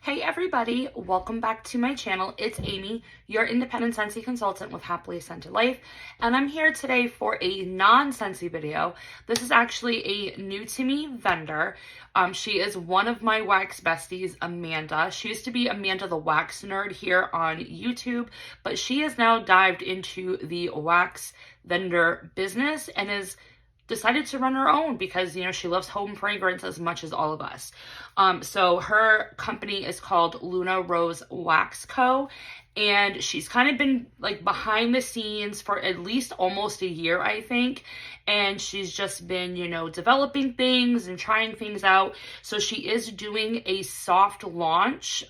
Hey everybody, welcome back to my channel. It's Amy, your independent Scentsy consultant with Happily Scented Life, and I'm here today for a non-Scentsy video. This is actually a new to me vendor. She is one of my wax besties, Amanda. She used to be Amanda the Wax Nerd here on YouTube, but she has now dived into the wax vendor business and is decided to run her own because, you know, she loves home fragrance as much as all of us. So her company is called Luna Rose Wax Co. And she's kind of been like behind the scenes for at least almost a year, I think. And she's just been, you know, developing things and trying things out. So she is doing a soft launch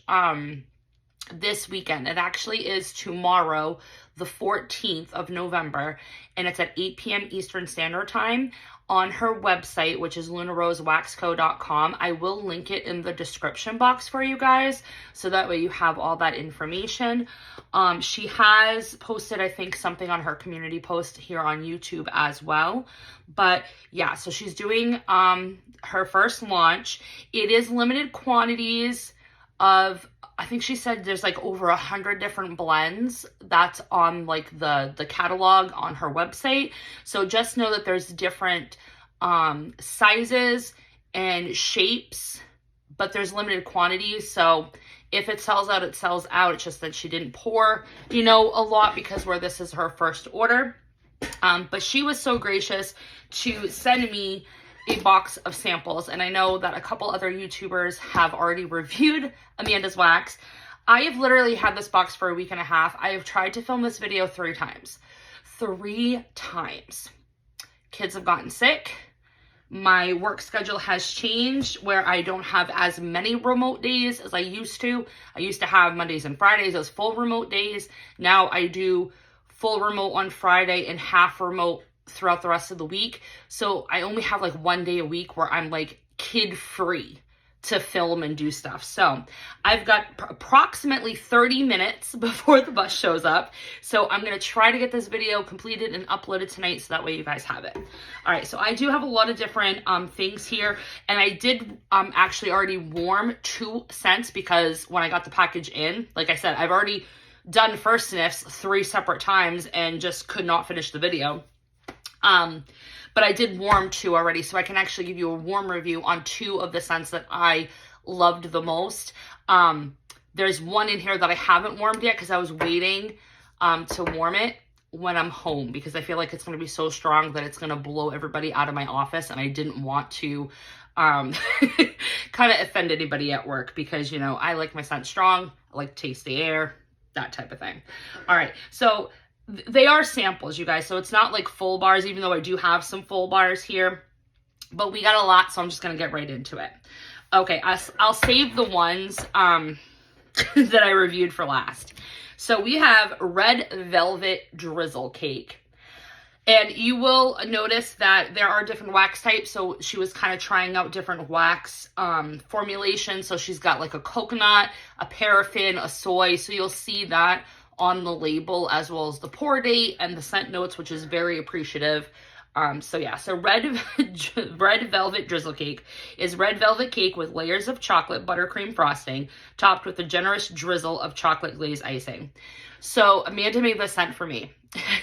this weekend. It actually is tomorrow, the 14th of November, and it's at 8 p.m. Eastern Standard Time on her website, which is lunarosewaxco.com. I will link it in the description box for you guys, so that way you have all that information. She has posted, I think, something on her community post here on YouTube as well. But yeah, so she's doing her first launch. It is limited quantities of, I think she said there's like over 100 different blends that's on like the catalog on her website. So just know that there's different sizes and shapes, but there's limited quantities. So if it sells out, it sells out. It's just that she didn't pour, you know, a lot because where this is her first order. But she was so gracious to send me a box of samples, and I know that a couple other YouTubers have already reviewed Amanda's wax. I have literally had this box for a week and a half. I have tried to film this video 3 times. 3 times. Kids have gotten sick. My work schedule has changed where I don't have as many remote days as I used to. I used to have Mondays and Fridays as full remote days. Now I do full remote on Friday and half remote throughout the rest of the week. So I only have like 1 day a week where I'm like kid free to film and do stuff. So I've got approximately 30 minutes before the bus shows up. So I'm going to try to get this video completed and uploaded tonight so that way you guys have it. All right. So I do have a lot of different things here, and I did actually already warm 2 scents because when I got the package in, like I said, I've already done first sniffs 3 separate times and just could not finish the video. But I did warm 2 already, so I can actually give you a warm review on 2 of the scents that I loved the most. There's one in here that I haven't warmed yet because I was waiting to warm it when I'm home because I feel like it's going to be so strong that it's going to blow everybody out of my office, and I didn't want to kind of offend anybody at work because, you know, I like my scent strong. I like to taste the air, that type of thing. All right, so they are samples, you guys, so it's not like full bars, even though I do have some full bars here, but we got a lot, so I'm just going to get right into it. Okay, I'll save the ones that I reviewed for last. So we have Red Velvet Drizzle Cake, and you will notice that there are different wax types, so she was kind of trying out different wax formulations. So she's got like a coconut, a paraffin, a soy, so you'll see that on the label as well as the pour date and the scent notes, which is very appreciative. So yeah, so Red Velvet Drizzle Cake is red velvet cake with layers of chocolate buttercream frosting topped with a generous drizzle of chocolate glaze icing. So Amanda made this scent for me.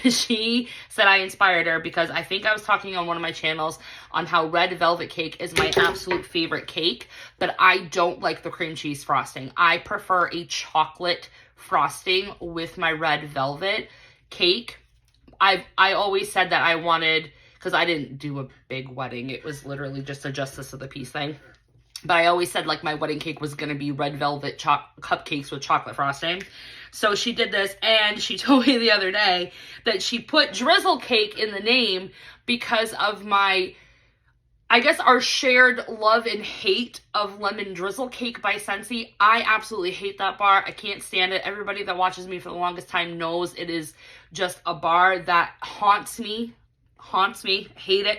She said I inspired her because I think I was talking on one of my channels on how red velvet cake is my absolute favorite cake, but I don't like the cream cheese frosting. I prefer a chocolate frosting with my red velvet cake. I always said that I wanted, because I didn't do a big wedding, it was literally just a justice of the peace thing, but I always said like my wedding cake was going to be red velvet cupcakes with chocolate frosting. So she did this, and she told me the other day that she put drizzle cake in the name because of my, I guess, our shared love and hate of Lemon Drizzle Cake by Scentsy. I absolutely hate that bar. I can't stand it. Everybody that watches me for the longest time knows it is just a bar that haunts me. Hate it.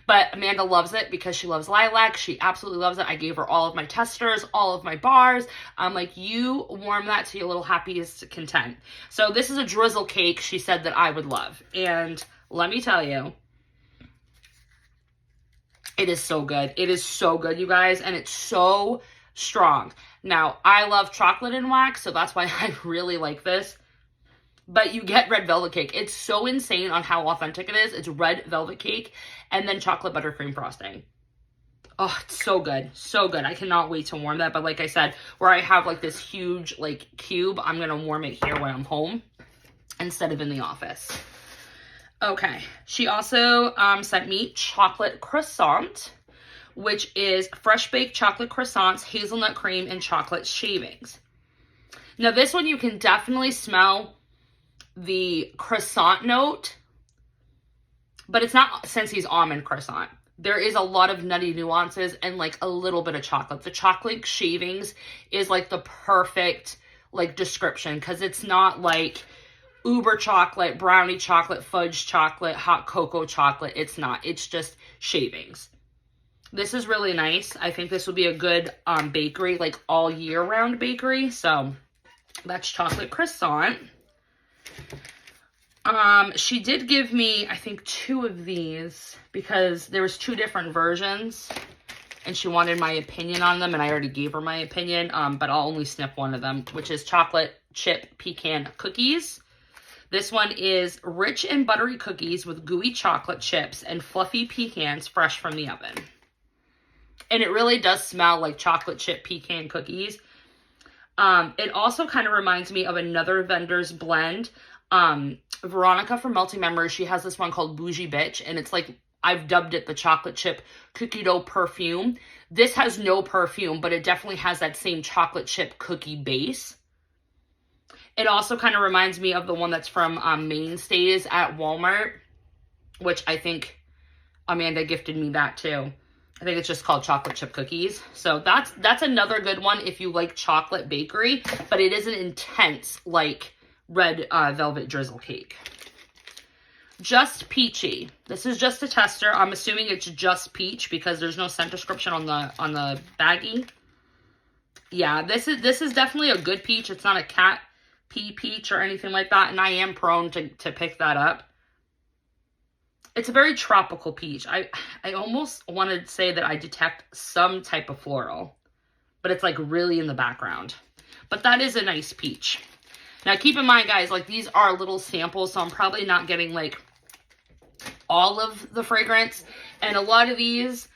But Amanda loves it because she loves lilac. She absolutely loves it. I gave her all of my testers, all of my bars. I'm like, you warm that to your little happiest content. So this is a drizzle cake she said that I would love. And let me tell you, it is so good. It is so good, you guys. And it's so strong. Now, I love chocolate and wax, so that's why I really like this. But you get red velvet cake. It's so insane on how authentic it is. It's red velvet cake and then chocolate buttercream frosting. Oh, it's so good. So good. I cannot wait to warm that. But like I said, where I have like this huge like cube, I'm going to warm it here when I'm home instead of in the office. Okay. She also sent me chocolate croissant, which is fresh baked chocolate croissants, hazelnut cream, and chocolate shavings. Now this one you can definitely smell the croissant note, but it's not Scentsy's almond croissant. There is a lot of nutty nuances and like a little bit of chocolate. The chocolate shavings is like the perfect like description because it's not like uber chocolate, brownie chocolate, fudge chocolate, hot cocoa chocolate. It's not. It's just shavings. This is really nice. I think this will be a good bakery, like all year round bakery. So that's chocolate croissant. She did give me, I think, 2 of these because there was 2 different versions and she wanted my opinion on them and I already gave her my opinion, but I'll only snip one of them, which is chocolate chip pecan cookies. This one is rich and buttery cookies with gooey chocolate chips and fluffy pecans fresh from the oven. And it really does smell like chocolate chip pecan cookies. It also kind of reminds me of another vendor's blend. Veronica from Melting Memories, she has this one called Bougie Bitch, and it's like, I've dubbed it the chocolate chip cookie dough perfume. This has no perfume, but it definitely has that same chocolate chip cookie base. It also kind of reminds me of the one that's from Mainstays at Walmart, which I think Amanda gifted me that too. I think it's just called chocolate chip cookies. So that's another good one if you like chocolate bakery, but it isn't intense like red velvet drizzle cake. Just Peachy. This is just a tester. I'm assuming it's just peach because there's no scent description on the baggie. Yeah, this is definitely a good peach. It's not a cat pea peach or anything like that, and I am prone to pick that up. It's a very tropical peach. I almost want to say that I detect some type of floral, but it's like really in the background. But that is a nice peach. Now, keep in mind, guys, like these are little samples, so I'm probably not getting like all of the fragrance. And a lot of these,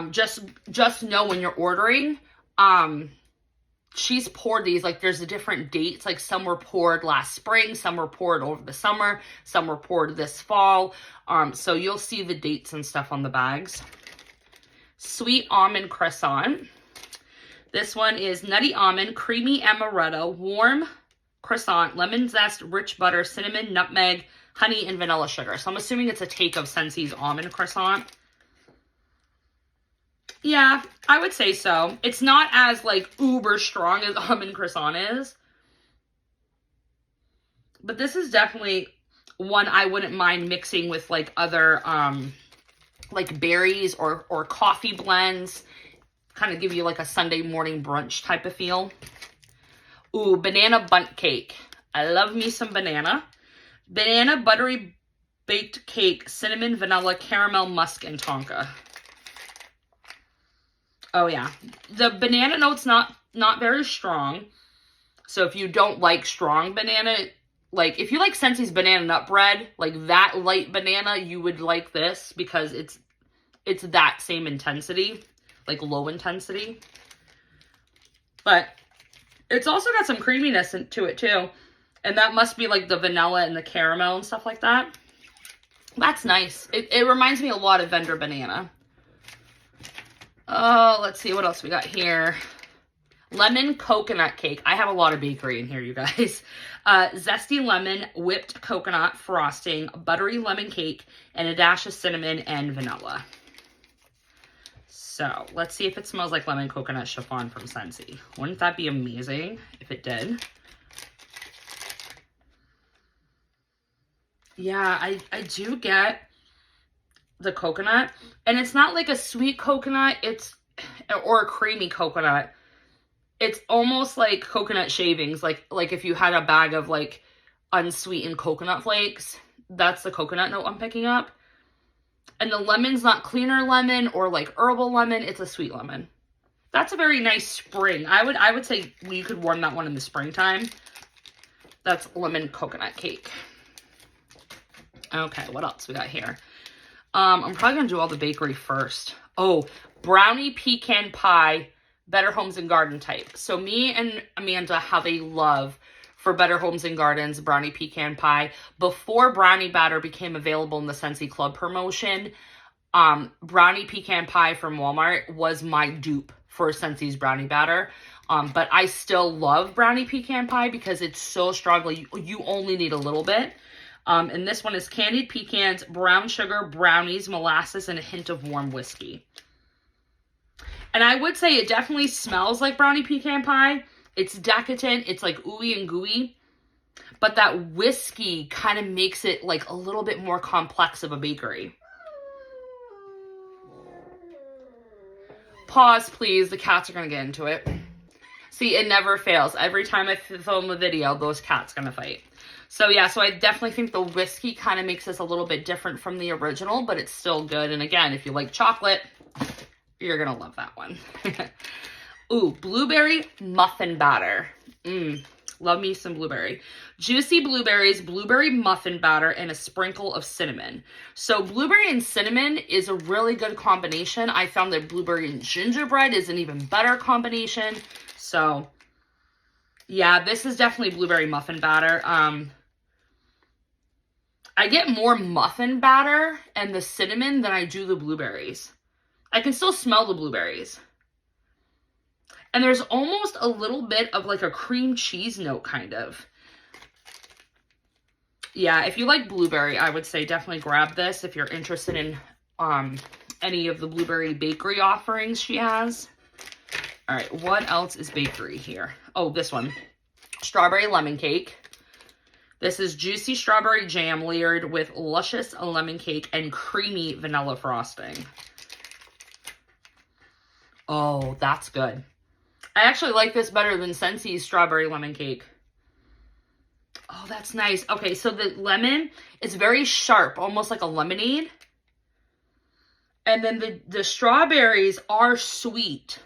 just know when you're ordering, she's poured these, like there's a different dates, like some were poured last spring, some were poured over the summer, some were poured this fall. So you'll see the dates and stuff on the bags. Sweet almond croissant. This one is nutty almond, creamy amaretto, warm croissant, lemon zest, rich butter, cinnamon, nutmeg, honey, and vanilla sugar. So I'm assuming it's a take of Scentsy's almond croissant. Yeah, I would say so. It's not as like uber strong as almond croissant is. But this is definitely one I wouldn't mind mixing with like other like berries or coffee blends. Kind of give you like a Sunday morning brunch type of feel. Ooh, banana bundt cake. I love me some banana. Banana buttery baked cake, cinnamon, vanilla, caramel, musk, and tonka. Oh yeah. The banana note's not very strong. So if you don't like strong banana, like if you like Scentsy's banana nut bread, like that light banana, you would like this because it's that same intensity, like low intensity. But it's also got some creaminess to it too. And that must be like the vanilla and the caramel and stuff like that. That's nice. It reminds me a lot of Vendor Banana. Oh, let's see what else we got here. Lemon coconut cake. I have a lot of bakery in here, you guys. Zesty lemon, whipped coconut frosting, buttery lemon cake, and a dash of cinnamon and vanilla. So, let's see if it smells like lemon coconut chiffon from Scentsy. Wouldn't that be amazing if it did? Yeah, I do get the coconut. And it's not like a sweet coconut, or a creamy coconut. It's almost like coconut shavings. Like if you had a bag of like unsweetened coconut flakes, that's the coconut note I'm picking up. And the lemon's not cleaner lemon or like herbal lemon. It's a sweet lemon. That's a very nice spring. I would say you could warm that one in the springtime. That's lemon coconut cake. Okay, what else we got here? I'm probably going to do all the bakery first. Oh, brownie pecan pie, Better Homes and Garden type. So me and Amanda have a love for Better Homes and Gardens brownie pecan pie. Before brownie batter became available in the Scentsy Club promotion, brownie pecan pie from Walmart was my dupe for Scentsy's brownie batter. But I still love brownie pecan pie because it's so strong. You only need a little bit. And this one is candied pecans, brown sugar, brownies, molasses, and a hint of warm whiskey. And I would say it definitely smells like brownie pecan pie. It's decadent. It's like ooey and gooey. But that whiskey kind of makes it like a little bit more complex of a bakery. Pause, please. The cats are going to get into it. See, it never fails. Every time I film a video, those cats going to fight. So yeah, so I definitely think the whiskey kind of makes this a little bit different from the original, but it's still good. And again, if you like chocolate, you're going to love that one. Ooh, blueberry muffin batter. Love me some blueberry. Juicy blueberries, blueberry muffin batter, and a sprinkle of cinnamon. So blueberry and cinnamon is a really good combination. I found that blueberry and gingerbread is an even better combination. So yeah, this is definitely blueberry muffin batter. I get more muffin batter and the cinnamon than I do the blueberries. I can still smell the blueberries. And there's almost a little bit of like a cream cheese note, kind of. Yeah, if you like blueberry, I would say definitely grab this if you're interested in any of the blueberry bakery offerings she has. All right, what else is bakery here? Oh, this one. Strawberry lemon cake. This is juicy strawberry jam layered with luscious lemon cake and creamy vanilla frosting. Oh, that's good. I actually like this better than Scentsy's strawberry lemon cake. Oh, that's nice. Okay, so the lemon is very sharp, almost like a lemonade. And then the strawberries are sweet.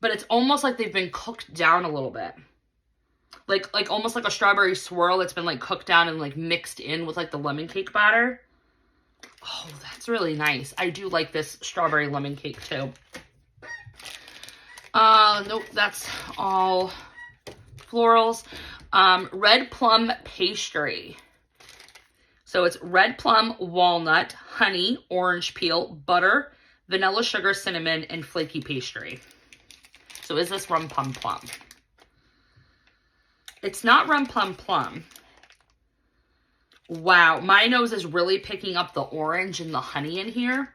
But it's almost like they've been cooked down a little bit. Like almost like a strawberry swirl that's been like cooked down and like mixed in with like the lemon cake batter. Oh, that's really nice. I do like this strawberry lemon cake too. Nope, that's all florals. Red plum pastry. So it's red plum, walnut, honey, orange peel, butter, vanilla sugar, cinnamon, and flaky pastry. So is this rum plum plum? It's not rum plum plum. Wow, my nose is really picking up the orange and the honey in here.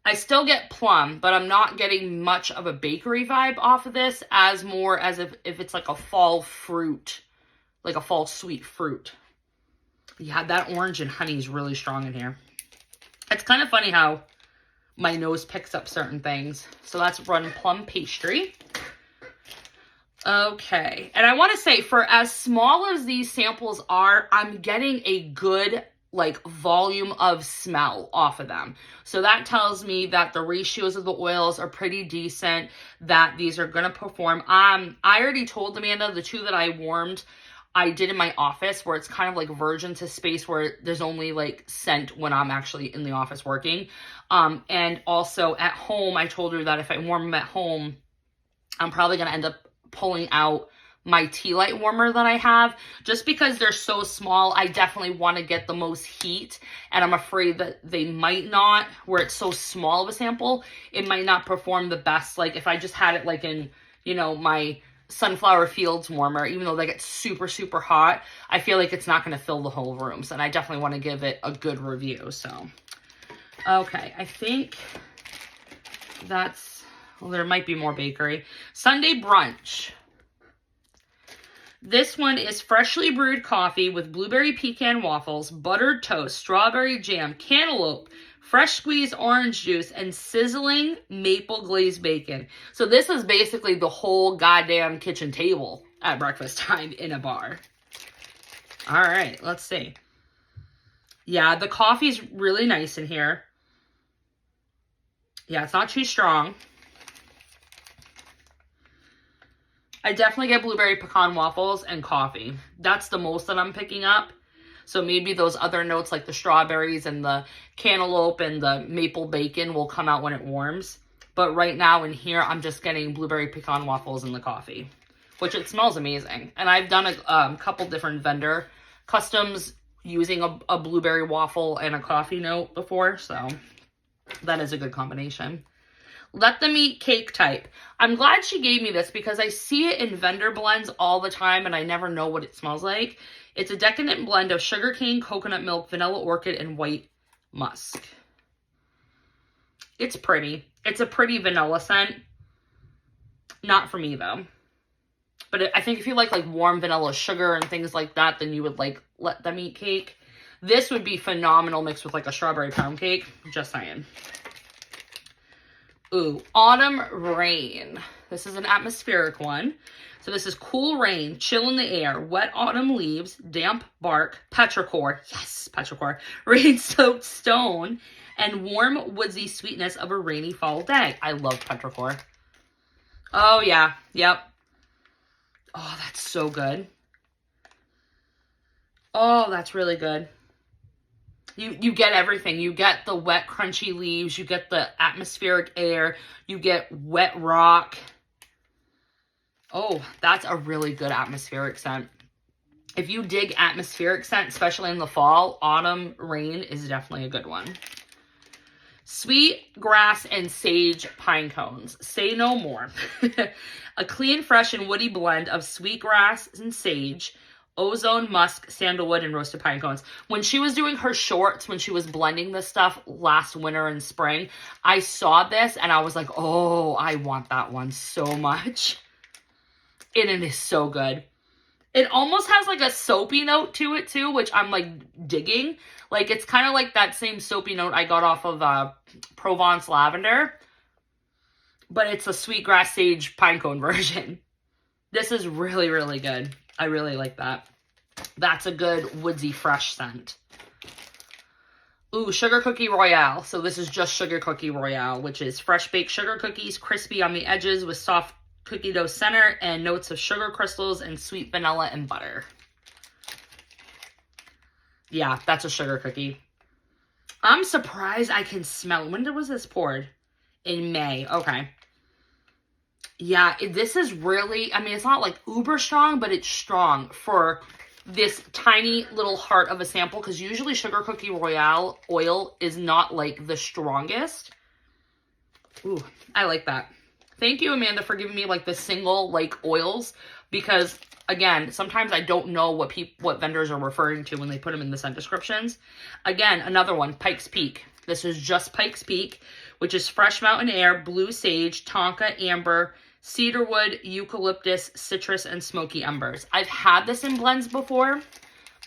I still get plum, but I'm not getting much of a bakery vibe off of this, as more as if it's like a fall fruit, like a fall sweet fruit. Yeah, that orange and honey is really strong in here. It's kind of funny how my nose picks up certain things. So that's rum plum pastry. Okay, and I want to say, for as small as these samples are, I'm getting a good like volume of smell off of them. So that tells me that the ratios of the oils are pretty decent, that these are going to perform. I already told Amanda the two that I warmed, I did in my office, where it's kind of like version to space where there's only like scent when I'm actually in the office working. And also at home, I told her that if I warm them at home, I'm probably going to end up pulling out my tea light warmer that I have, just because they're so small. I definitely want to get the most heat, and I'm afraid that they might not, where it's so small of a sample, it might not perform the best. Like if I just had it like in, you know, my Sunflower Fields warmer, even though they get super, super hot, I feel like it's not going to fill the whole room. So, and I definitely want to give it a good review. So, okay, I think that's, well, there might be more bakery. Sunday brunch. This one is freshly brewed coffee with blueberry pecan waffles, buttered toast, strawberry jam, cantaloupe, fresh squeezed orange juice, and sizzling maple glazed bacon. So this is basically the whole goddamn kitchen table at breakfast time in a bar. All right, let's see. Yeah, the coffee's really nice in here. Yeah, it's not too strong. I definitely get blueberry pecan waffles and coffee. That's the most that I'm picking up. So maybe those other notes like the strawberries and the cantaloupe and the maple bacon will come out when it warms. But right now in here, I'm just getting blueberry pecan waffles and the coffee, which it smells amazing. And I've done a couple different vendor customs using a blueberry waffle and a coffee note before. So that is a good combination. Let them eat cake type. I'm glad she gave me this because I see it in vendor blends all the time and I never know what it smells like. It's a decadent blend of sugarcane, coconut milk, vanilla orchid, and white musk. It's pretty. It's a pretty vanilla scent. Not for me though. But I think if you like warm vanilla sugar and things like that, then you would like let them eat cake. This would be phenomenal mixed with like a strawberry pound cake. Just saying. Ooh, autumn rain. This is an atmospheric one. So this is cool rain, chill in the air, wet autumn leaves, damp bark, petrichor, yes, petrichor, rain-soaked stone, and warm woodsy sweetness of a rainy fall day. I love petrichor. Oh yeah, yep. Oh, that's so good. Oh, that's really good. You get everything. You get the wet, crunchy leaves. You get the atmospheric air. You get wet rock. Oh, that's a really good atmospheric scent. If you dig atmospheric scent, especially in the fall, autumn rain is definitely a good one. Sweet grass and sage pine cones. Say no more. A clean, fresh, and woody blend of sweet grass and sage, ozone, musk, sandalwood, and roasted pine cones. When she was doing her shorts, when she was blending this stuff last winter and spring, I saw this and I was like, oh, I want that one so much. And it is so good. It almost has like a soapy note to it too, which I'm like digging. Like it's kind of like that same soapy note I got off of Provence lavender. But it's a sweetgrass sage pinecone version. This is really, really good. I really like that. That's a good woodsy fresh scent. Ooh, Sugar Cookie Royale. So this is just Sugar Cookie Royale, which is fresh baked sugar cookies, crispy on the edges with soft cookie dough center and notes of sugar crystals and sweet vanilla and butter. Yeah, that's a sugar cookie. I'm surprised I can smell. When was this poured? In May. Okay. Yeah, this is really, I mean, it's not like uber strong, but it's strong for this tiny little heart of a sample because usually Sugar Cookie Royale oil is not like the strongest. Ooh, I like that. Thank you, Amanda, for giving me like the single like oils because again, sometimes I don't know what vendors are referring to when they put them in the scent descriptions. Again, another one, Pike's Peak. This is just Pike's Peak, which is fresh mountain air, blue sage, tonka, amber, cedarwood, eucalyptus, citrus, and smoky embers. I've had this in blends before,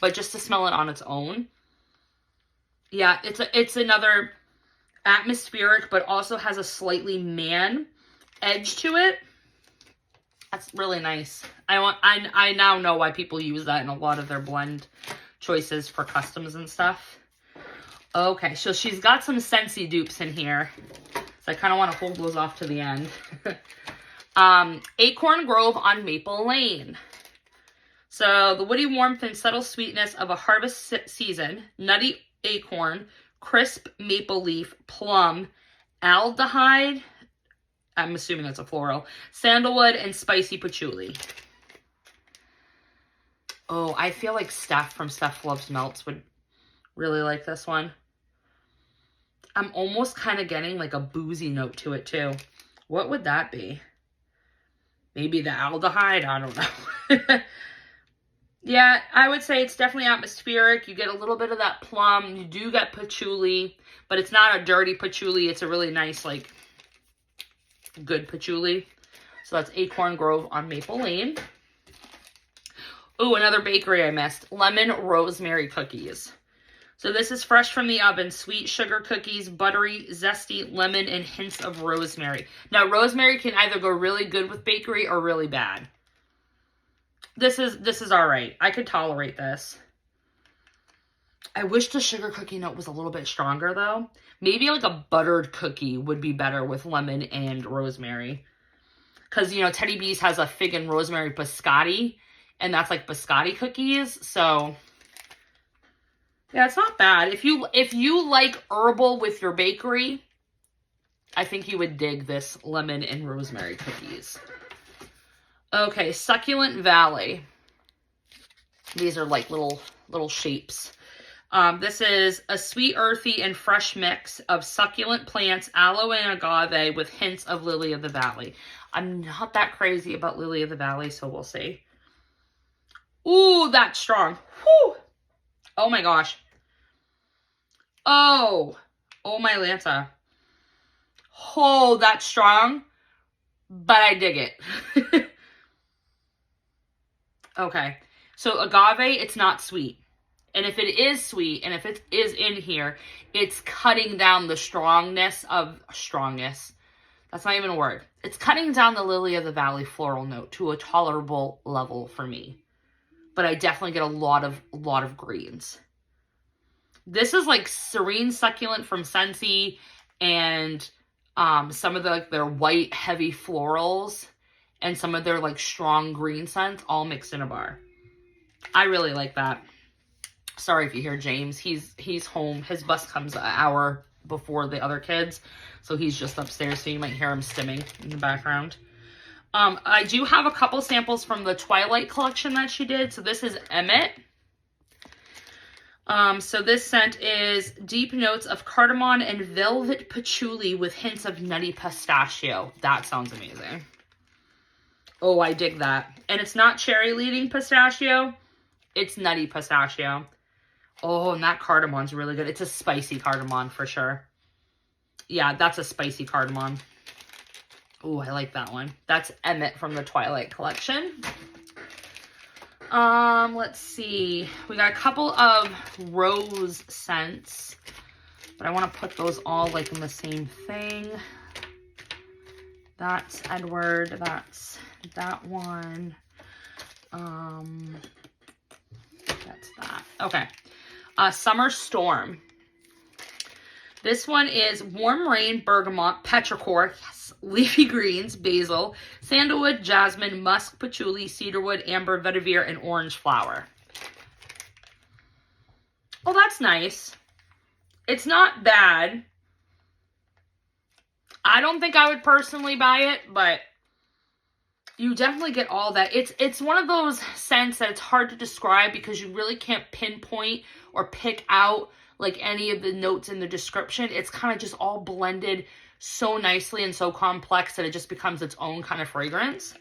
but just to smell it on its own. Yeah, it's another atmospheric, but also has a slightly man edge to it. That's really nice. I now know why people use that in a lot of their blend choices for customs and stuff. Okay, so she's got some Scentsy dupes in here. So I kind of want to hold those off to the end. Acorn Grove on Maple Lane. So the woody warmth and subtle sweetness of a harvest season, nutty acorn, crisp maple leaf, plum, aldehyde, I'm assuming that's a floral, sandalwood, and spicy patchouli. Oh, I feel like Steph from Steph Loves Melts would really like this one. I'm almost kind of getting like a boozy note to it too. What would that be? Maybe the aldehyde? I don't know. Yeah, I would say it's definitely atmospheric. You get a little bit of that plum. You do get patchouli, but it's not a dirty patchouli. It's a really nice, like, good patchouli. So that's Acorn Grove on Maple Lane. Ooh, another bakery I missed. Lemon Rosemary Cookies. So this is fresh from the oven. Sweet sugar cookies, buttery, zesty, lemon, and hints of rosemary. Now, rosemary can either go really good with bakery or really bad. This is all right. I could tolerate this. I wish the sugar cookie note was a little bit stronger though. Maybe like a buttered cookie would be better with lemon and rosemary. Because, you know, Teddy B's has a fig and rosemary biscotti, and that's like biscotti cookies. So, yeah, it's not bad. If you like herbal with your bakery, I think you would dig this lemon and rosemary cookies. Okay, Succulent Valley. These are like little shapes. This is a sweet, earthy, and fresh mix of succulent plants, aloe and agave with hints of lily of the valley. I'm not that crazy about lily of the valley, so we'll see. Ooh, that's strong. Whew. Oh my gosh. Oh my Lanta. Oh, that's strong, but I dig it. Okay, so agave, it's not sweet. And if it is sweet, and if it is in here, it's cutting down the strongness. That's not even a word. It's cutting down the lily of the valley floral note to a tolerable level for me. But I definitely get a lot of greens. This is like Serene Succulent from Scentsy, and some of their white heavy florals and some of their like strong green scents all mixed in a bar. I really like that. Sorry if you hear James. He's home. His bus comes an hour before the other kids, so he's just upstairs, so you might hear him stimming in the background. I do have a couple samples from the Twilight collection that she did. So this is Emmett. So this scent is deep notes of cardamom and velvet patchouli with hints of nutty pistachio. That sounds amazing. Oh, I dig that. And it's not cherry leading pistachio. It's nutty pistachio. Oh, and that cardamon's really good. It's a spicy cardamom for sure. Yeah, that's a spicy cardamom. Oh, I like that one. That's Emmett from the Twilight collection. Let's see. We got a couple of rose scents, but I want to put those all like in the same thing. That's Edward. That's that one. That's that. Okay. Summer Storm. This one is warm rain, bergamot, petrichor, yes, leafy greens, basil, sandalwood, jasmine, musk, patchouli, cedarwood, amber, vetiver, and orange flower. Oh, that's nice. It's not bad. I don't think I would personally buy it, but you definitely get all that. It's one of those scents that it's hard to describe because you really can't pinpoint or pick out like any of the notes in the description. It's kind of just all blended so nicely and so complex that it just becomes its own kind of fragrance.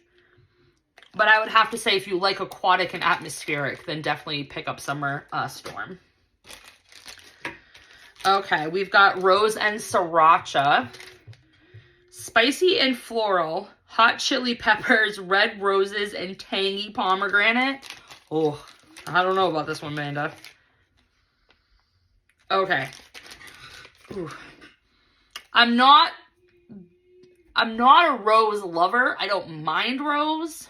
But I would have to say, if you like aquatic and atmospheric, then definitely pick up Summer Storm. Okay, we've got Rose and Sriracha. Spicy and floral, hot chili peppers, red roses, and tangy pomegranate. Oh, I don't know about this one, Amanda. Okay. Ooh. I'm not a rose lover. I don't mind rose.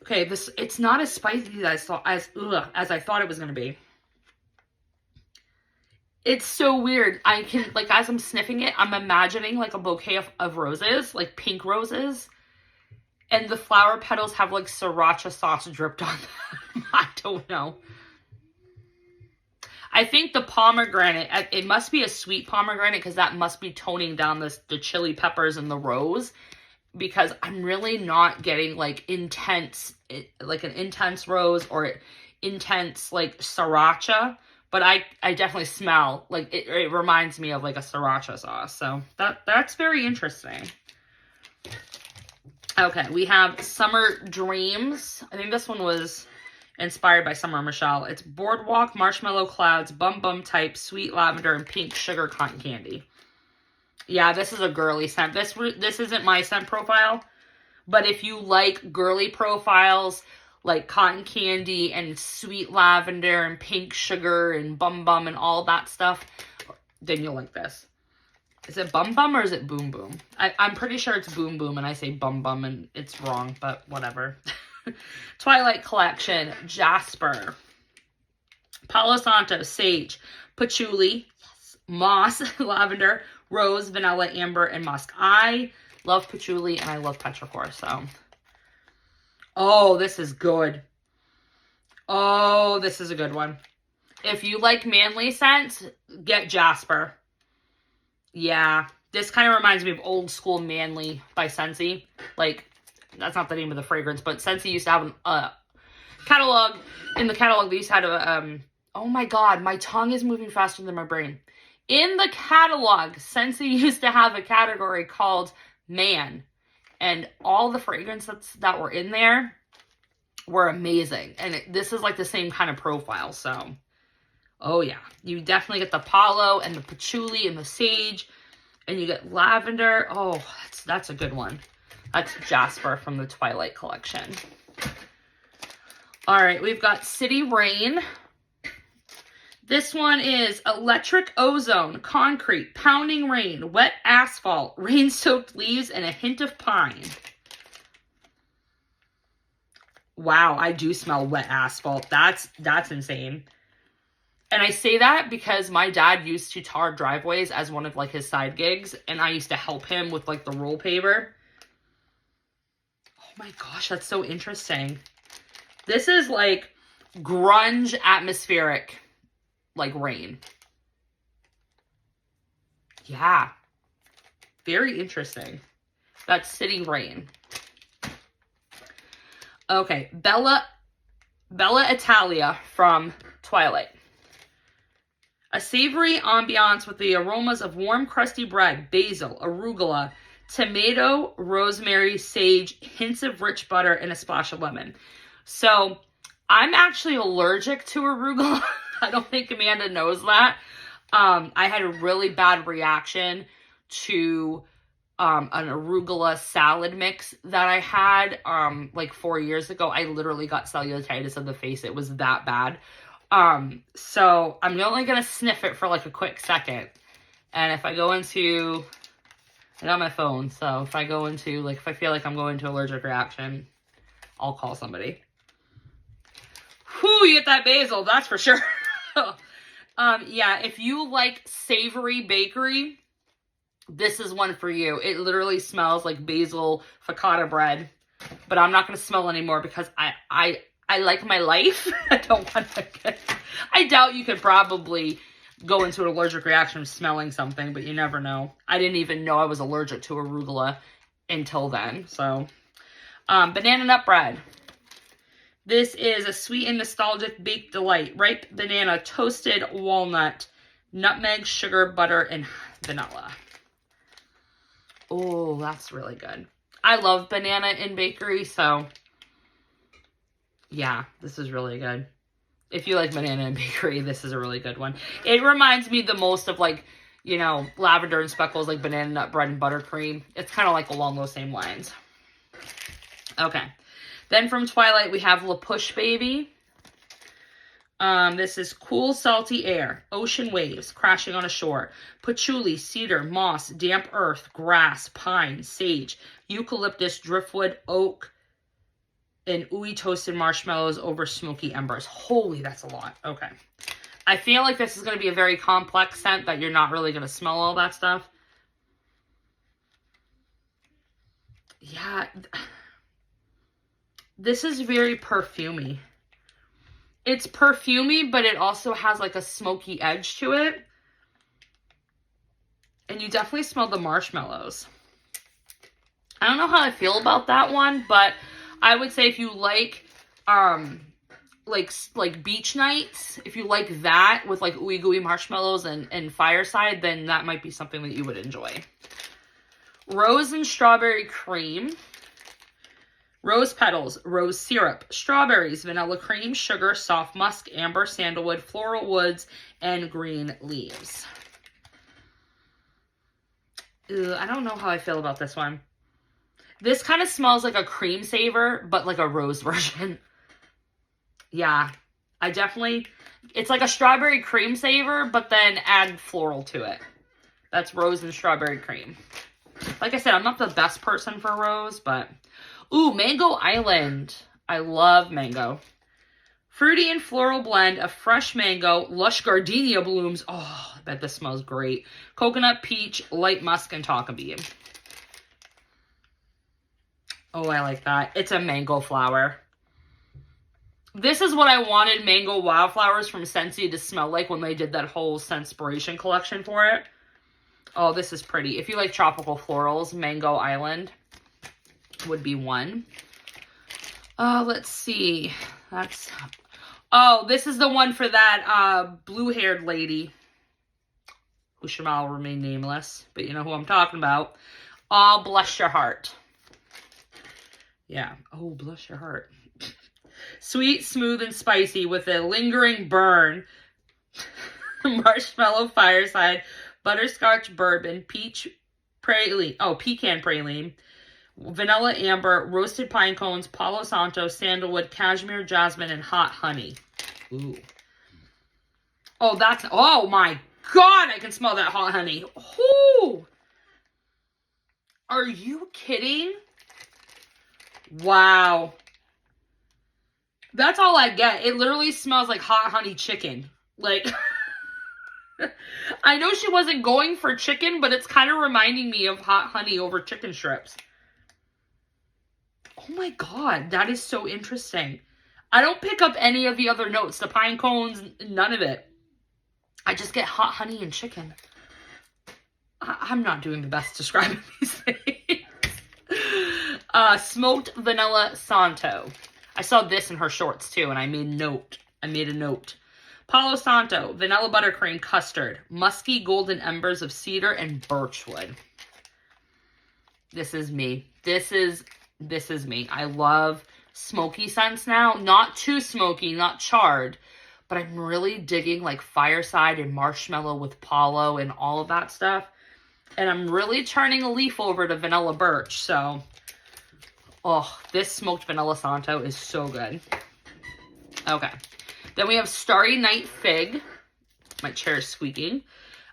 Okay, it's not as spicy as I thought it was gonna be. It's so weird. I can, like, as I'm sniffing it, I'm imagining like a bouquet of roses, like pink roses. And the flower petals have like sriracha sauce dripped on them. I don't know. I think the pomegranate, it must be a sweet pomegranate because that must be toning down the chili peppers and the rose. Because I'm really not getting like intense, like an intense rose or intense like sriracha. But I definitely smell, like, it reminds me of, like, a sriracha sauce. So, that's very interesting. Okay, we have Summer Dreams. I think this one was inspired by Summer Michelle. It's Boardwalk, Marshmallow Clouds, Bum Bum Type, Sweet Lavender, and Pink Sugar Cotton Candy. Yeah, this is a girly scent. This isn't my scent profile. But if you like girly profiles, like cotton candy and sweet lavender and pink sugar and bum bum and all that stuff, then you'll like this. Is it bum bum or is it boom boom? I'm pretty sure it's boom boom and I say bum bum and it's wrong, but whatever. Twilight Collection, jasper. Palo Santo, sage. Patchouli, yes. Moss, lavender, rose, vanilla, amber, and musk. I love patchouli and I love petrichor, so. Oh, this is good. Oh, this is a good one. If you like manly scents, get jasper. Yeah, this kind of reminds me of Old School Manly by Scentsy. Like, that's not the name of the fragrance, but Scentsy used to have a catalog. In the catalog, they used to have a, oh my god, my tongue is moving faster than my brain. In the catalog, Scentsy used to have a category called Man. And all the fragrances that were in there were amazing. And this is like the same kind of profile, so. Oh yeah, you definitely get the palo and the patchouli and the sage. And you get lavender. Oh, that's a good one. That's jasper from the Twilight Collection. All right, we've got City Rain. This one is electric ozone, concrete, pounding rain, wet asphalt, rain-soaked leaves, and a hint of pine. Wow, I do smell wet asphalt. That's insane. And I say that because my dad used to tar driveways as one of like his side gigs, and I used to help him with like the roll paver. Oh my gosh, that's so interesting. This is like grunge atmospheric, like rain. Yeah. Very interesting. That's City Rain. Okay, Bella Italia from Twilight. A savory ambiance with the aromas of warm, crusty bread, basil, arugula, tomato, rosemary, sage, hints of rich butter, and a splash of lemon. So, I'm actually allergic to arugula. I don't think Amanda knows that. I had a really bad reaction to an arugula salad mix that I had like 4 years ago. I literally got cellulitis of the face. It was that bad. So I'm only going to sniff it for like a quick second. And if I go into, I got my phone. So if I go into, like, if I feel like I'm going to allergic reaction, I'll call somebody. Whew, you get that basil, that's for sure. Yeah, if you like savory bakery, this is one for you. It literally smells like basil focaccia bread, but I'm not going to smell anymore because I like my life. I don't want to get, I doubt you could probably go into an allergic reaction of smelling something, but you never know. I didn't even know I was allergic to arugula until then. So, banana nut bread. This is a sweet and nostalgic baked delight. Ripe banana, toasted walnut, nutmeg, sugar, butter, and vanilla. Oh, that's really good. I love banana in bakery, so yeah, this is really good. If you like banana in bakery, this is a really good one. It reminds me the most of, like, you know, lavender and speckles, like banana nut bread and buttercream. It's kind of like along those same lines. Okay. Then from Twilight, we have La Push Baby. This is cool, salty air, ocean waves crashing on a shore, patchouli, cedar, moss, damp earth, grass, pine, sage, eucalyptus, driftwood, oak, and ooey toasted marshmallows over smoky embers. Holy, that's a lot. Okay. I feel like this is going to be a very complex scent that you're not really going to smell all that stuff. Yeah. This is very perfumey. It's perfumey, but it also has like a smoky edge to it. And you definitely smell the marshmallows. I don't know how I feel about that one, but I would say if you like beach nights, if you like that with like ooey gooey marshmallows and fireside, then that might be something that you would enjoy. Rose and strawberry cream. Rose petals, rose syrup, strawberries, vanilla cream, sugar, soft musk, amber, sandalwood, floral woods, and green leaves. Ugh, I don't know how I feel about this one. This kind of smells like a cream saver, but like a rose version. Yeah, I definitely, it's like a strawberry cream saver, but then add floral to it. That's rose and strawberry cream. Like I said, I'm not the best person for rose, but ooh, Mango Island. I love mango. Fruity and floral blend of fresh mango, lush gardenia blooms. Oh, I bet this smells great. Coconut, peach, light musk, and tonka bean. Oh, I like that. It's a mango flower. This is what I wanted mango wildflowers from Scentsy to smell like when they did that whole Scentspiration collection for it. Oh, this is pretty. If you like tropical florals, Mango Island would be one. Let's see. Oh, this is the one for that blue-haired lady who shall remain nameless, but you know who I'm talking about. Oh, bless your heart. Yeah. Oh, bless your heart. Sweet, smooth, and spicy with a lingering burn. Marshmallow fireside, butterscotch bourbon, peach praline. Oh, pecan praline. Vanilla amber, roasted pine cones, Palo Santo, sandalwood, cashmere, jasmine, and hot honey. Ooh. Oh, oh my God, I can smell that hot honey. Ooh. Are you kidding? Wow. That's all I get. It literally smells like hot honey chicken. Like, I know she wasn't going for chicken, but it's kind of reminding me of hot honey over chicken strips. Oh my God, that is so interesting. I don't pick up any of the other notes. The pine cones, none of it. I just get hot honey and chicken. I'm not doing the best describing these things. Smoked vanilla Santo. I saw this in her shorts too, and I made a note. Palo Santo, vanilla buttercream custard, musky golden embers of cedar and birchwood. This is me. This is me. I love smoky scents now. Not too smoky, not charred, but I'm really digging like fireside and marshmallow with Palo and all of that stuff. And I'm really turning a leaf over to vanilla birch. So, oh, this smoked vanilla Santo is so good. Okay. Then we have Starry Night Fig. My chair is squeaking.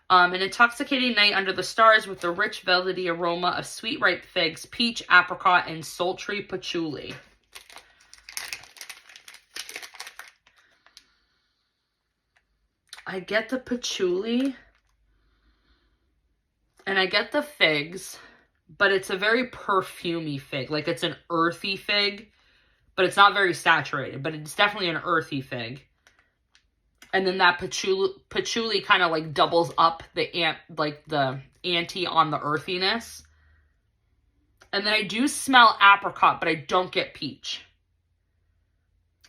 An intoxicating night under the stars with the rich velvety aroma of sweet ripe figs, peach, apricot, and sultry patchouli. I get the patchouli and I get the figs, but it's a very perfumey fig. Like, it's an earthy fig, but it's not very saturated, but it's definitely an earthy fig. And then that patchouli kind of like doubles up the ante on the earthiness. And then I do smell apricot, but I don't get peach.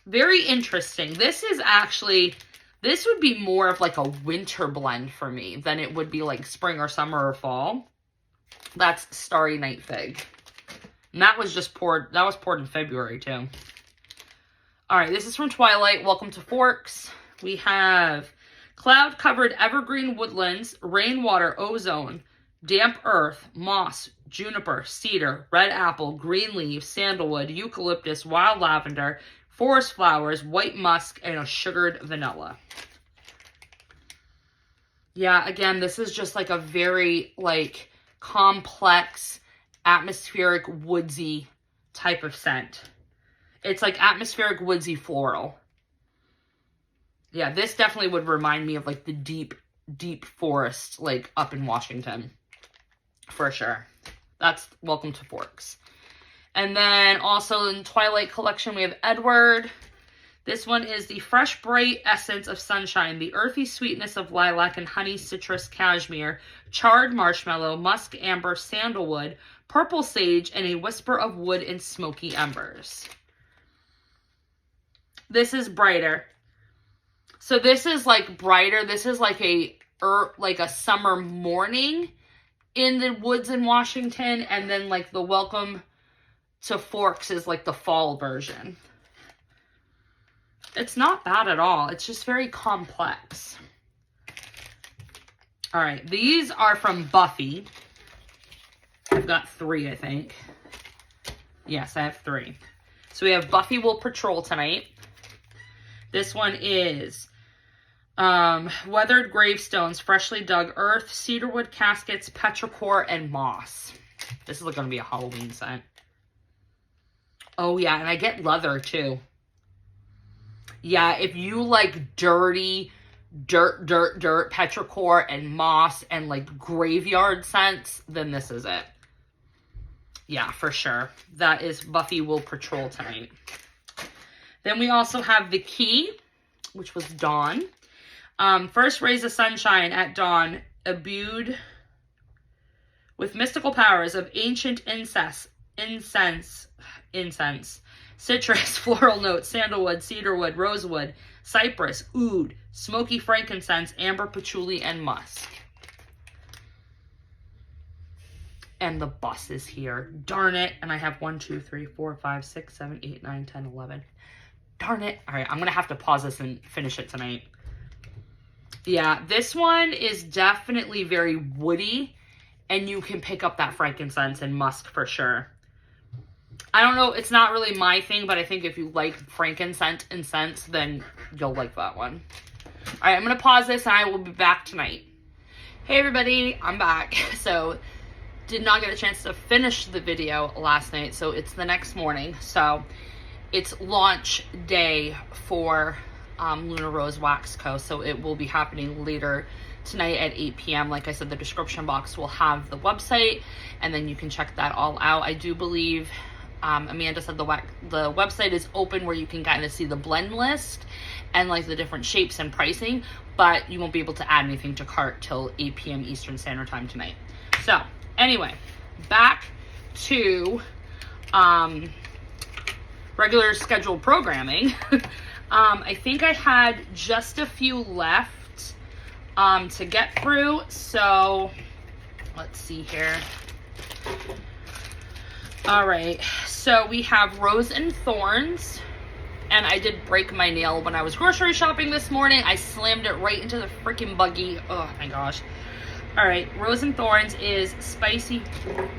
Very interesting. This would be more of like a winter blend for me than it would be like spring or summer or fall. That's Starry Night Fig. And that was poured in February too. All right, this is from Twilight. Welcome to Forks. We have cloud-covered evergreen woodlands, rainwater, ozone, damp earth, moss, juniper, cedar, red apple, green leaf, sandalwood, eucalyptus, wild lavender, forest flowers, white musk, and a sugared vanilla. Yeah, again, this is just like a very like complex, atmospheric, woodsy type of scent. It's like atmospheric, woodsy, floral. Yeah, this definitely would remind me of like the deep, deep forest like up in Washington. For sure. That's Welcome to Forks. And then also in Twilight collection, we have Edward. This one is the fresh, bright essence of sunshine, the earthy sweetness of lilac and honey citrus cashmere, charred marshmallow, musk amber, sandalwood, purple sage, and a whisper of wood and smoky embers. This is brighter. So this is like brighter. This is like a summer morning in the woods in Washington. And then like the Welcome to Forks is like the fall version. It's not bad at all. It's just very complex. All right. These are from Buffy. I've got 3, I think. Yes, I have 3. So we have Buffy Will Patrol tonight. This one is weathered gravestones, freshly dug earth, cedarwood caskets, petrichor, and moss. This is going to be a Halloween scent. Oh yeah, and I get leather too. Yeah, if you like dirty, dirt, petrichor and moss and like graveyard scents, then this is it. Yeah, for sure. That is Buffy Will Patrol tonight. Then we also have The Key, which was Dawn. First rays of sunshine at dawn, imbued with mystical powers of ancient incense, citrus, floral notes, sandalwood, cedarwood, rosewood, cypress, oud, smoky frankincense, amber, patchouli, and musk. And the bus is here. Darn it. And I have 1, 2, 3, 4, 5, 6, 7, 8, 9, 10, 11. Darn it. All right, I'm going to have to pause this and finish it tonight. Yeah, this one is definitely very woody. And you can pick up that frankincense and musk for sure. I don't know, it's not really my thing, but I think if you like frankincense and scents, then you'll like that one. All right, I'm going to pause this and I will be back tonight. Hey everybody, I'm back. So, did not get a chance to finish the video last night, so it's the next morning. So, it's launch day for Luna Rose Wax Co. So, it will be happening later tonight at 8 p.m. Like I said, the description box will have the website, and then you can check that all out. I do believe Amanda said the website is open where you can kind of see the blend list and like the different shapes and pricing, but you won't be able to add anything to cart till 8 p.m. Eastern Standard Time tonight. So anyway, back to regular scheduled programming. I think I had just a few left to get through, so let's see here. All right, so we have Rose and Thorns, and I did break my nail when I was grocery shopping this morning. I slammed it right into the freaking buggy. Oh my gosh. All right, Rose and Thorns is spicy.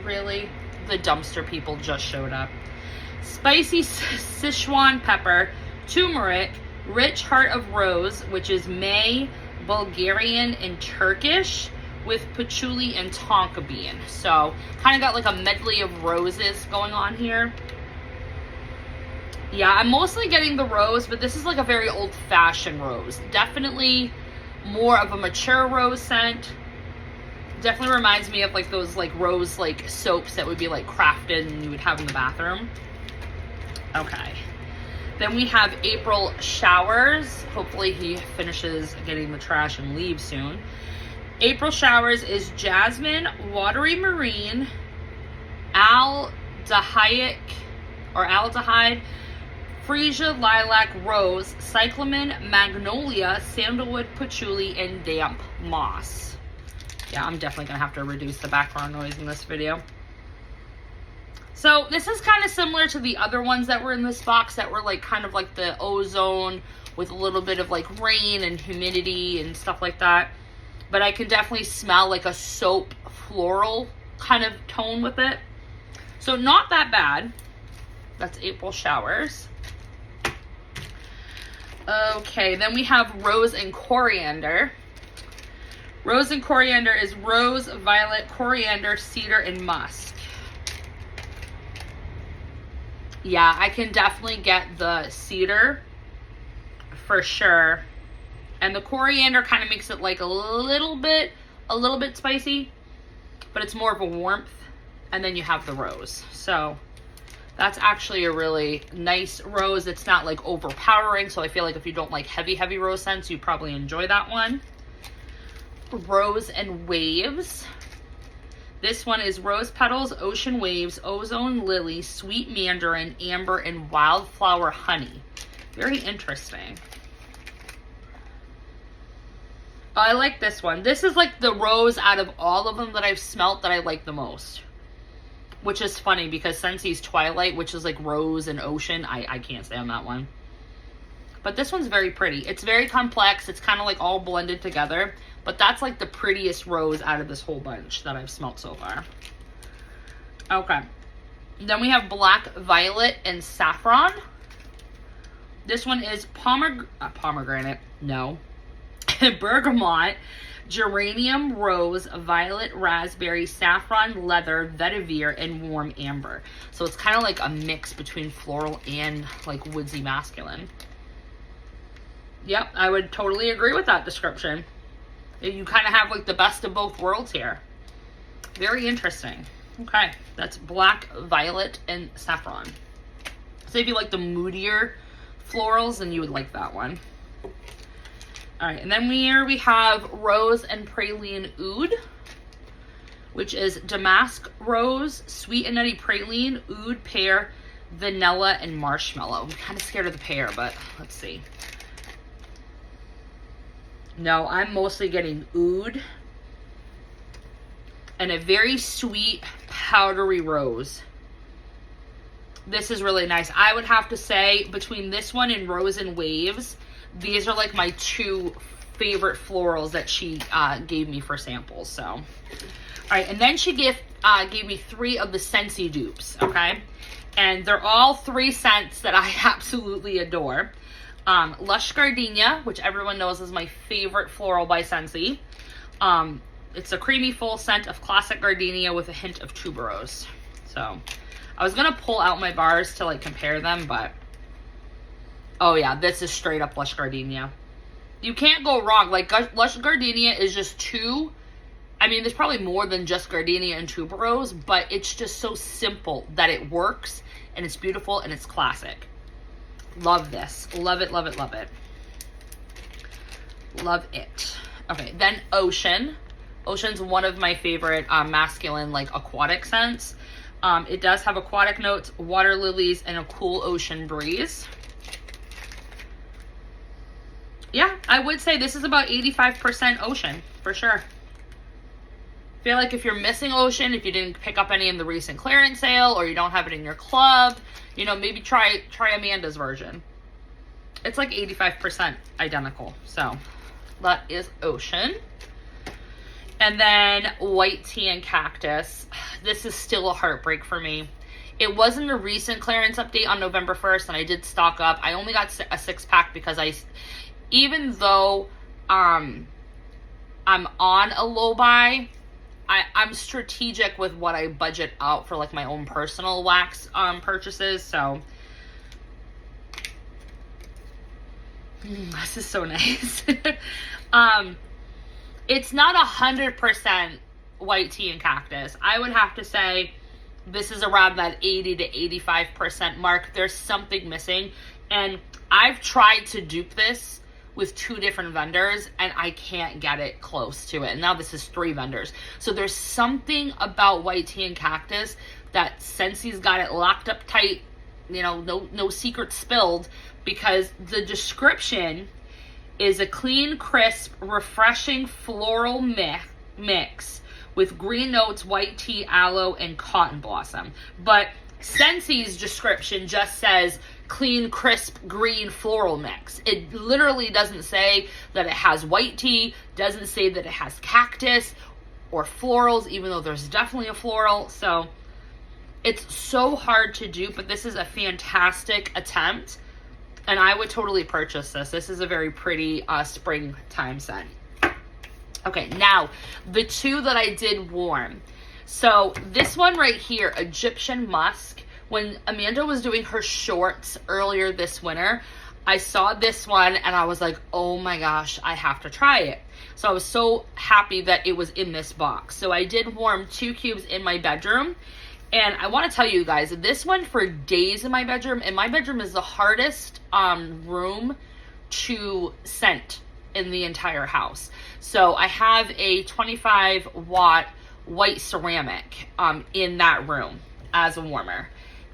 Really? The dumpster people just showed up. Spicy Sichuan pepper, turmeric, rich heart of rose, which is May, Bulgarian, and Turkish, with patchouli and tonka bean. So kind of got like a medley of roses going on here. Yeah, I'm mostly getting the rose, but this is like a very old-fashioned rose. Definitely more of a mature rose scent. Definitely reminds me of like those like rose like soaps that would be like crafted and you would have in the bathroom. Okay. Then we have April Showers. Hopefully he finishes getting the trash and leaves soon. April Showers is jasmine, watery marine, aldehyde, freesia, lilac, rose, cyclamen, magnolia, sandalwood, patchouli, and damp moss. Yeah, I'm definitely going to have to reduce the background noise in this video. So this is kind of similar to the other ones that were in this box that were like kind of like the ozone with a little bit of like rain and humidity and stuff like that. But I can definitely smell like a soap floral kind of tone with it. So not that bad. That's April Showers. Okay, then we have Rose and Coriander. Rose and Coriander is rose, violet, coriander, cedar, and musk. Yeah, I can definitely get the cedar for sure. And the coriander kind of makes it like a little bit spicy, but it's more of a warmth. And then you have the rose. So that's actually a really nice rose. It's not like overpowering. So I feel like if you don't like heavy rose scents, you probably enjoy that one. Rose and Waves. This one is rose petals, ocean waves, ozone lily, sweet mandarin, amber, and wildflower honey. Very interesting. I like this one. This is like the rose out of all of them that I've smelt that I like the most. Which is funny because Scentsy's Twilight, which is like rose and ocean, I can't stand that one. But this one's very pretty. It's very complex. It's kind of like all blended together. But that's like the prettiest rose out of this whole bunch that I've smelt so far. Okay. Then we have Black Violet and Saffron. This one is pomegranate. No. Bergamot, geranium, rose, violet, raspberry, saffron, leather, vetiver, and warm amber. So it's kind of like a mix between floral and like woodsy masculine. Yep, I would totally agree with that description. You kind of have like the best of both worlds here. Very interesting. Okay, that's black, violet, and saffron. So if you like the moodier florals, then you would like that one. All right, and then here we have rose and praline oud, which is damask rose, sweet and nutty praline, oud, pear, vanilla, and marshmallow. I'm kind of scared of the pear, but let's see. No, I'm mostly getting oud and a very sweet, powdery rose. This is really nice. I would have to say between this one and Rose and Waves, these are like my two favorite florals that she gave me for samples. So, all right, and then she gave me 3 of the Scentsy dupes, okay? And they're all 3 scents that I absolutely adore. Lush Gardenia, which everyone knows is my favorite floral by Scentsy. It's a creamy full scent of classic gardenia with a hint of tuberose. So I was gonna pull out my bars to like compare them, but oh yeah, this is straight up Lush Gardenia. You can't go wrong. Like Lush Gardenia is just too, I mean, there's probably more than just gardenia and tuberose, but it's just so simple that it works and it's beautiful and it's classic. Love this. Love it, love it, love it. Love it. Okay, then Ocean. Ocean's one of my favorite masculine, like, aquatic scents. It does have aquatic notes, water lilies, and a cool ocean breeze. Yeah, I would say this is about 85% ocean, for sure. I feel like if you're missing ocean, if you didn't pick up any in the recent clearance sale, or you don't have it in your club, you know, maybe try Amanda's version. It's like 85% identical. So that is Ocean. And then White Tea and Cactus. This is still a heartbreak for me. It wasn't a recent clearance update on November 1st, and I did stock up. I only got a 6-pack because even though I'm on a low buy, I'm strategic with what I budget out for like my own personal wax purchases. So this is so nice. It's not 100% White Tea and Cactus. I would have to say this is around that 80 to 85% mark. There's something missing, and I've tried to dupe this with 2 different vendors, and I can't get it close to it. And now this is 3 vendors. So there's something about White Tea and Cactus that Scentsy's got it locked up tight, you know, no secrets spilled, because the description is a clean, crisp, refreshing floral mix with green notes, white tea, aloe, and cotton blossom. But Scentsy's description just says clean, crisp, green floral mix. It literally doesn't say that it has white tea, doesn't say that it has cactus or florals, even though there's definitely a floral. So it's so hard to do, but this is a fantastic attempt, and I would totally purchase this. This is a very pretty springtime scent. Okay, now the 2 that I did warm. So this one right here, Egyptian Musk. When Amanda was doing her shorts earlier this winter, I saw this one and I was like, oh my gosh, I have to try it. So I was so happy that it was in this box. So I did warm 2 cubes in my bedroom. And I want to tell you guys, this went for days in my bedroom, and my bedroom is the hardest room to scent in the entire house. So I have a 25-watt white ceramic in that room as a warmer.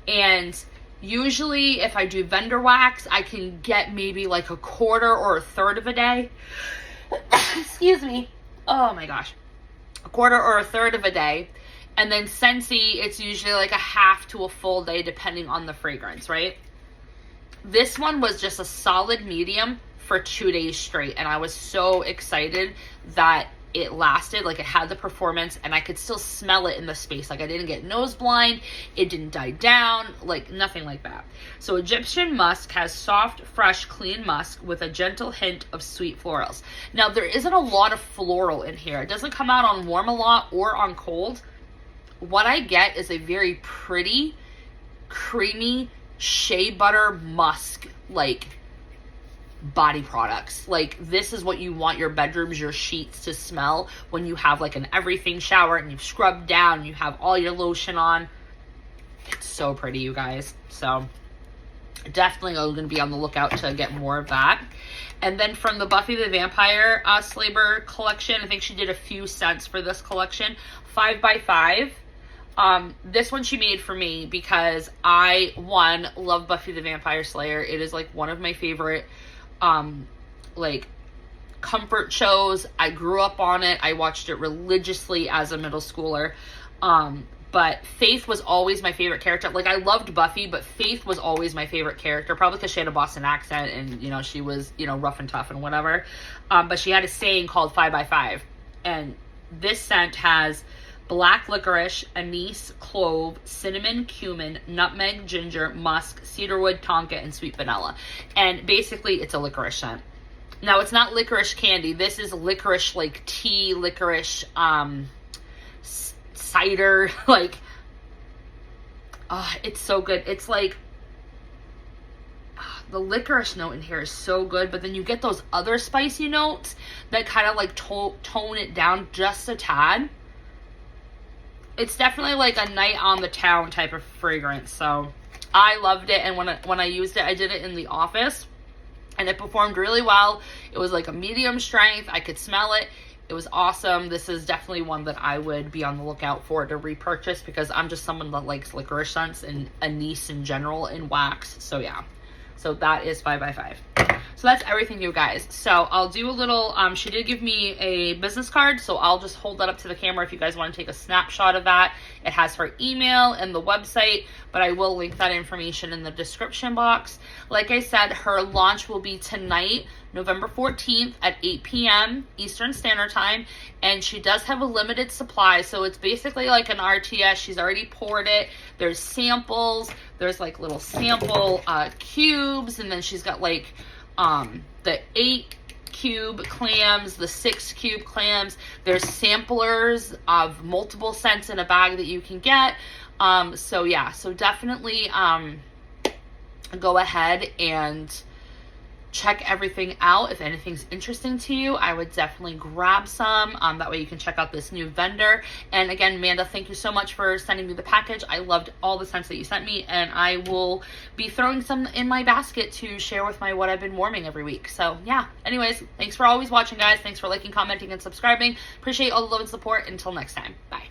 And usually if I do vendor wax, I can get maybe like a quarter or a third of a day. Excuse me. Oh my gosh. A quarter or a third of a day. And then Scentsy, it's usually like a half to a full day depending on the fragrance, right? This one was just a solid medium for 2 days straight. And I was so excited that it lasted, like it had the performance, and I could still smell it in the space. Like I didn't get nose blind, it didn't die down, like nothing like that. So Egyptian musk has soft, fresh, clean musk with a gentle hint of sweet florals. Now there isn't a lot of floral in here. It doesn't come out on warm a lot or on cold. What I get is a very pretty, creamy, shea butter musk, like body products. Like this is what you want your bedrooms, your sheets to smell when you have like an everything shower and you've scrubbed down, you have all your lotion on. It's so pretty, you guys. So definitely going to be on the lookout to get more of that. And then from the Buffy the Vampire Slayer collection, I think she did a few scents for this collection. 5x5. This one she made for me because I, one, love Buffy the Vampire Slayer. It is like one of my favorite like comfort shows. I grew up on it. I watched it religiously as a middle schooler. But Faith was always my favorite character. Like I loved Buffy, but Faith was always my favorite character, probably because she had a Boston accent and, you know, she was, you know, rough and tough and whatever. But she had a saying called 5x5. And this scent has black licorice, anise, clove, cinnamon, cumin, nutmeg, ginger, musk, cedarwood, tonka, and sweet vanilla. And basically, it's a licorice scent. Now, it's not licorice candy. This is licorice, like tea, licorice, cider. Like, it's so good. It's like, the licorice note in here is so good, but then you get those other spicy notes that kind of like tone it down just a tad. It's definitely like a night on the town type of fragrance. So I loved it. And when I used it, I did it in the office and it performed really well. It was like a medium strength. I could smell it. It was awesome. This is definitely one that I would be on the lookout for to repurchase because I'm just someone that likes licorice scents and anise in general and wax. So yeah. So that is 5x5. So that's everything, you guys. So I'll do a little, she did give me a business card, so I'll just hold that up to the camera if you guys want to take a snapshot of that. It has her email and the website, but I will link that information in the description box. Like I said, her launch will be tonight, November 14th at 8 p.m. Eastern Standard Time, and she does have a limited supply, so it's basically like an RTS. She's already poured it. There's samples. There's like little sample cubes, and then she's got like the 8 cube clams, the 6 cube clams. There's samplers of multiple scents in a bag that you can get. So yeah, so definitely go ahead and check everything out. If anything's interesting to you, I would definitely grab some. That way you can check out this new vendor. And again, Amanda, thank you so much for sending me the package. I loved all the scents that you sent me, and I will be throwing some in my basket to share with my what I've been warming every week. So yeah, anyways, thanks for always watching, guys. Thanks for liking, commenting, and subscribing. Appreciate all the love and support. Until next time, bye.